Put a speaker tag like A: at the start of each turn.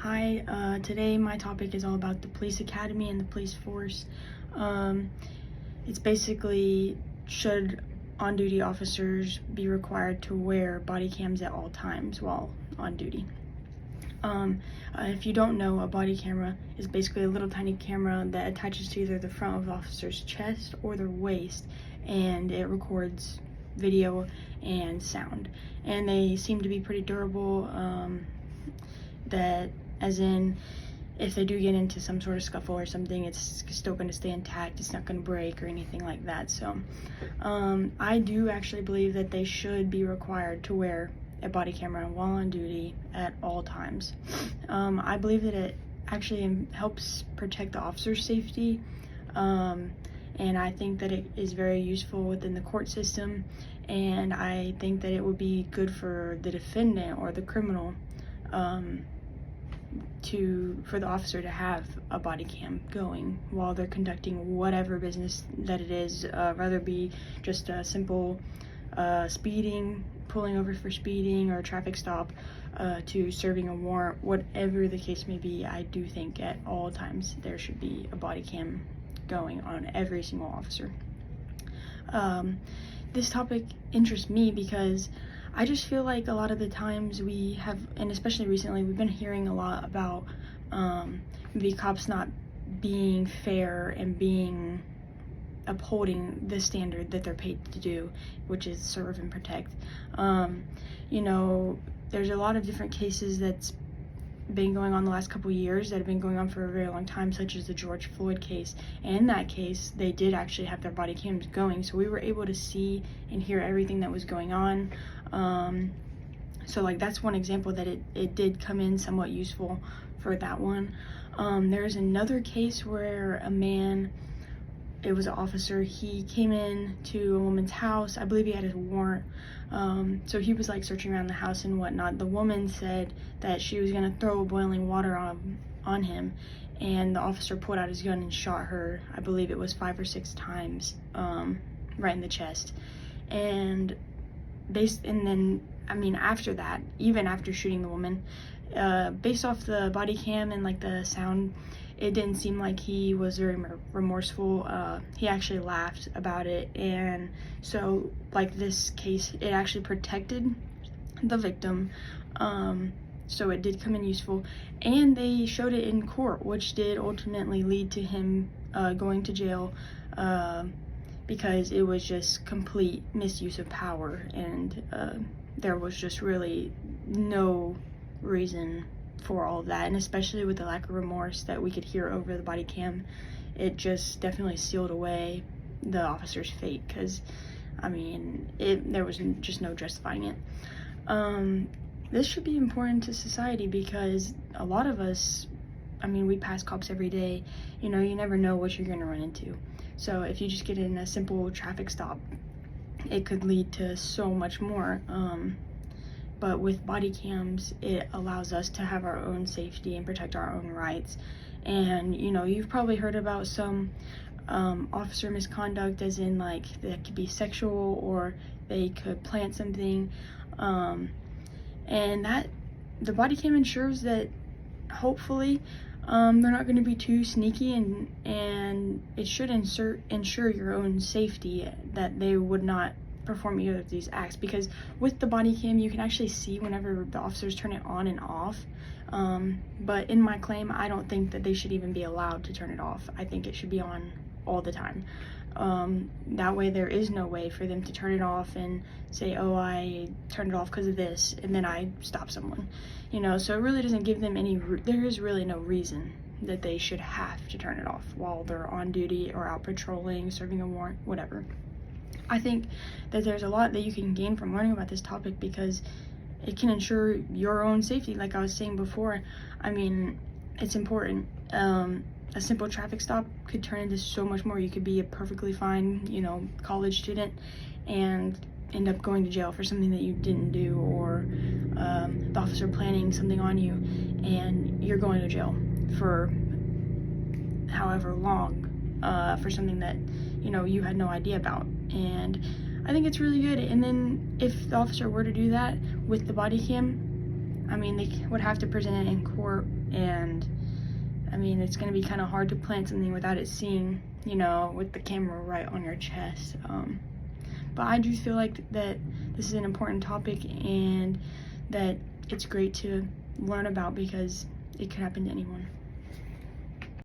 A: Hi, today my topic is all about the police academy and the police force. It's basically, should on-duty officers be required to wear body cams at all times while on duty? If you don't know, a body camera is basically a little tiny camera that attaches to either the front of the officer's chest or their waist, and it records video and sound. And they seem to be pretty durable, that as in, if they do get into some sort of scuffle or something, it's still going to stay intact, it's not going to break or anything like that. So I do actually believe that they should be required to wear a body camera while on duty at all times. I believe that it actually helps protect the officer's safety, and I think that it is very useful within the court system, and I think that it would be good for the defendant or the criminal, for the officer to have a body cam going while they're conducting whatever business that it is, whether it be just a simple speeding, pulling over for speeding, or a traffic stop, to serving a warrant, whatever the case may be. I do think at all times there should be a body cam going on every single officer. This topic interests me because I just feel like a lot of the times we have, and especially recently, we've been hearing a lot about the cops not being fair and upholding the standard that they're paid to do, which is serve and protect. You know, there's a lot of different cases that's been going on the last couple years that have been going on for a very long time, such as the George Floyd case. And in that case, they did actually have their body cams going, so we were able to see and hear everything that was going on. So like, that's one example that it did come in somewhat useful for that one. There's another case where a man, it was an officer, he came in to a woman's house. I believe he had his warrant. So he was like searching around the house and whatnot. The woman said that she was gonna throw boiling water on him, and the officer pulled out his gun and shot her. I believe it was 5 or 6 times, right in the chest. And then, I mean, after that, even after shooting the woman, based off the body cam and like the sound, it didn't seem like he was very remorseful. He actually laughed about it. And so like, this case, it actually protected the victim, so it did come in useful, and they showed it in court, which did ultimately lead to him going to jail, because it was just complete misuse of power, and there was just really no reason for all of that. And especially with the lack of remorse that we could hear over the body cam, it just definitely sealed away the officer's fate, because I mean, there was just no justifying it. This should be important to society, because a lot of us, I mean, we pass cops every day. You know, you never know what you're gonna run into. So if you just get in a simple traffic stop, it could lead to so much more. But with body cams, it allows us to have our own safety and protect our own rights. And you know, you've probably heard about some officer misconduct, as in like, that could be sexual, or they could plant something, and that the body cam ensures that hopefully they're not going to be too sneaky, and it should ensure your own safety, that they would not perform either of these acts. Because with the body cam, you can actually see whenever the officers turn it on and off, but in my claim, I don't think that they should even be allowed to turn it off. I think it should be on all the time. That way there is no way for them to turn it off and say, oh, I turned it off because of this, and then I stop someone, you know. So it really doesn't give them there is really no reason that they should have to turn it off while they're on duty or out patrolling, serving a warrant, whatever. I think that there's a lot that you can gain from learning about this topic, because it can ensure your own safety. Like I was saying before, I mean, it's important. A simple traffic stop could turn into so much more. You could be a perfectly fine, you know, college student and end up going to jail for something that you didn't do, or the officer planning something on you, and you're going to jail for however long, for something that, you know, you had no idea about. And I think it's really good. And then if the officer were to do that with the body cam, I mean, they would have to present it in court, and I mean, it's going to be kind of hard to plant something without it seeing, you know, with the camera right on your chest. But I do feel like that this is an important topic, and that it's great to learn about because it could happen to anyone.